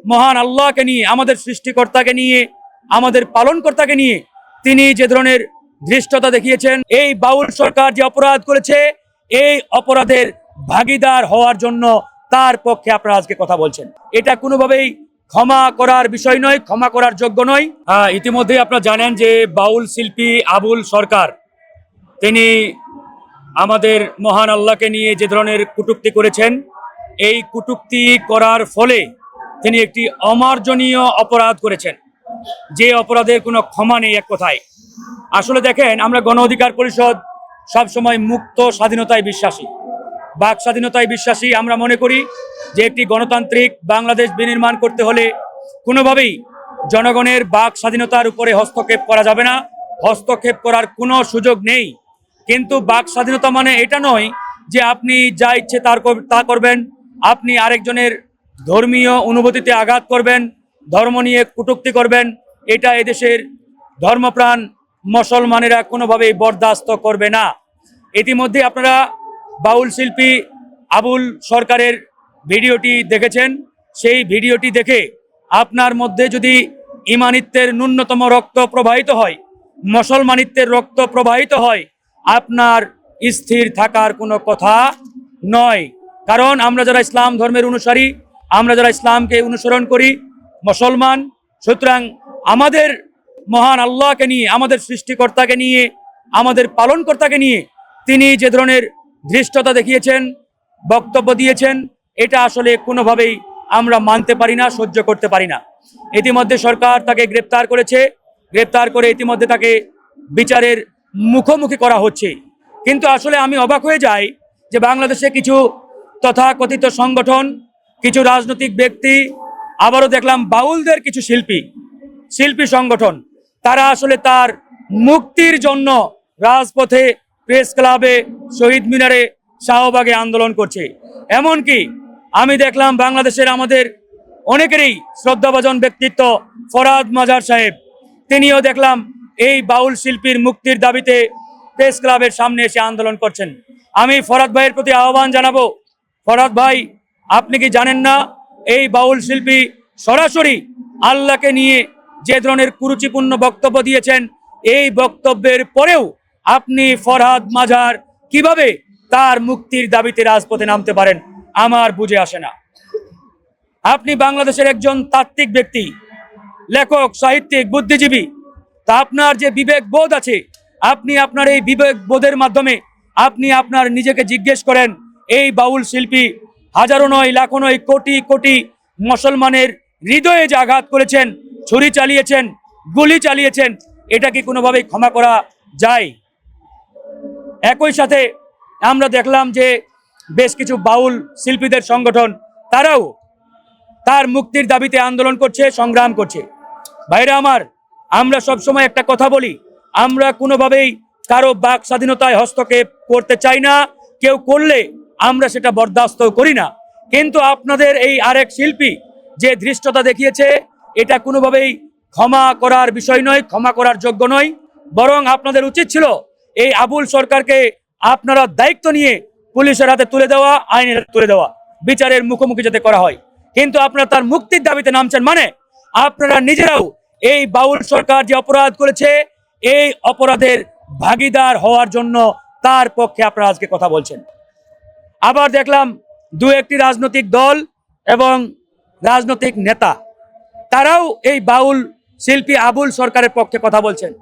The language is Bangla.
মহান আল্লাহকে নিয়ে, আমাদের সৃষ্টিকর্তাকে নিয়ে, আমাদের পালনকর্তাকে নিয়ে তিনি যে ধরনের ধৃষ্টতা দেখিয়েছেন, এই বাউল সরকার যে অপরাধ করেছে, এই অপরাধের ভাগিদার হওয়ার জন্য তার পক্ষে আপনারা আজকে কথা বলছেন। এটা কোনোভাবেই ক্ষমা করার বিষয় নয়, ক্ষমা করার যোগ্য নয়। ইতিমধ্যেই আপনারা জানেন যে বাউল শিল্পী আবুল সরকার তিনি আমাদের মহান আল্লাহকে নিয়ে যে ধরনের কটূক্তি করেছেন, এই কটূক্তি করার ফলে তিনি একটি অমার্জনীয় অপরাধ করেছেন, যে অপরাধের কোনো ক্ষমা নেই এক কথায়। আসলে দেখেন, আমরা গণ অধিকার পরিষদ সবসময় মুক্ত স্বাধীনতায় বিশ্বাসী, বাক স্বাধীনতায় বিশ্বাসী। আমরা মনে করি যে একটি গণতান্ত্রিক বাংলাদেশ বিনির্মাণ করতে হলে কোনোভাবেই জনগণের বাক স্বাধীনতার উপরে হস্তক্ষেপ করা যাবে না, হস্তক্ষেপ করার কোনো সুযোগ নেই। কিন্তু বাক স্বাধীনতা মানে এটা নয় যে আপনি যা ইচ্ছে তা করবেন, আপনি আরেকজনের ধর্মীয় অনুভূতিতে আঘাত করবেন, ধর্ম নিয়ে কটূক্তি করবেন। এটা এদেশের ধর্মপ্রাণ মুসলমানেরা কোনোভাবেই বরদাস্ত করবে না। ইতিমধ্যে আপনারা বাউল শিল্পী আবুল সরকারের ভিডিওটি দেখেছেন। সেই ভিডিওটি দেখে আপনার মধ্যে যদি ইমানিত্বের ন্যূনতম রক্ত প্রবাহিত হয়, মুসলমানিত্বের রক্ত প্রবাহিত হয়, আপনার স্থির থাকার কোনো কথা নয়। কারণ আমরা যারা ইসলাম ধর্মের অনুসারী, আমরা যারা ইসলামকে অনুসরণ করি, মুসলমান, সুতরাং আমাদের মহান আল্লাহকে নিয়ে, আমাদের সৃষ্টিকর্তাকে নিয়ে, আমাদের পালনকর্তাকে নিয়ে তিনি যে ধরনের ধৃষ্টতা দেখিয়েছেন, বক্তব্য দিয়েছেন, এটা আসলে কোনোভাবেই আমরা মানতে পারি না, সহ্য করতে পারি না। ইতিমধ্যে সরকার তাকে গ্রেপ্তার করেছে, গ্রেপ্তার করে ইতিমধ্যে তাকে বিচারের মুখোমুখি করা হচ্ছে। কিন্তু আসলে আমি অবাক হয়ে যাই যে বাংলাদেশে কিছু তথাকথিত সংগঠন, কিছু রাজনৈতিক ব্যক্তি, আবারও দেখলাম বাউলদের কিছু শিল্পী সংগঠন, তারা আসলে তার মুক্তির জন্য রাজপথে, প্রেস ক্লাবে, শহীদ মিনারে, শাহবাগে আন্দোলন করছে। এমনকি আমি দেখলাম বাংলাদেশের আমাদের অনেকেরই শ্রদ্ধাভাজন ব্যক্তিত্ব ফরহাদ মাজার সাহেব, তিনিও দেখলাম এই বাউল শিল্পীর মুক্তির দাবিতে প্রেস ক্লাবের সামনে এসে আন্দোলন করছেন। আমি ফরহাদ ভাইয়ের প্রতি আহ্বান জানাবো, ফরহাদ ভাই, আপনি কি জানেন না এই বাউল শিল্পী সরাসরি আল্লাহকে নিয়ে যে ধরনের কুরুচিপূর্ণ বক্তব্য দিয়েছেন, এই বক্তব্যের পরেও আপনি ফরহাদ মাজার কিভাবে তার মুক্তির দাবিতে রাজপথে নামতে পারেন আমার বুঝে আসে না। আপনি বাংলাদেশের একজন তাত্ত্বিক ব্যক্তি, লেখক, সাহিত্যিক, বুদ্ধিজীবী, তা আপনার যে বিবেক বোধ আছে, আপনি আপনার এই বিবেক বোধের মাধ্যমে আপনি আপনার নিজেকে জিজ্ঞেস করেন, এই বাউল শিল্পী হাজারো নয়, লাখো নয়, কোটি কোটি মুসলমানের হৃদয়ে যে আঘাত করেছেন, ছুরি চালিয়েছেন, গুলি চালিয়েছেন, এটা কি কোনোভাবেই ক্ষমা করা যায়? একই সাথে আমরা দেখলাম যে বেশ কিছু বাউল শিল্পীদের সংগঠন, তারাও তার মুক্তির দাবিতে আন্দোলন করছে, সংগ্রাম করছে। ভাইরা আমার, আমরা সবসময় একটা কথা বলি, আমরা কোনোভাবেই কারো বাক স্বাধীনতায় হস্তক্ষেপ করতে চাই না, কেউ করলে আমরা সেটা বরদাস্ত করি না। কিন্তু আপনাদের এই আরেক শিল্পী যে ধৃষ্টতা দেখিয়েছে, এটা কোনোভাবেই ক্ষমা করার বিষয় নয়, ক্ষমা করার যোগ্য নয়। বরং আপনাদের উচিত ছিল এই আবুল সরকারকে আপনারা দায়িত্ব নিয়ে পুলিশের হাতে তুলে দেওয়া, আইনের হাতে তুলে দেওয়া, বিচারের মুখোমুখি যাতে করা হয়। কিন্তু আপনারা তার মুক্তির দাবিতে নামছেন, মানে আপনারা নিজেরাও এই বাউল সরকার যে অপরাধ করেছে, এই অপরাধের ভাগিদার হওয়ার জন্য তার পক্ষে আপনারা আজকে কথা বলছেন। আবার দেখলাম দু একটি রাজনৈতিক দল এবং রাজনৈতিক নেতা, তারাও এই বাউল শিল্পী আবুল সরকারের পক্ষে কথা বলছেন।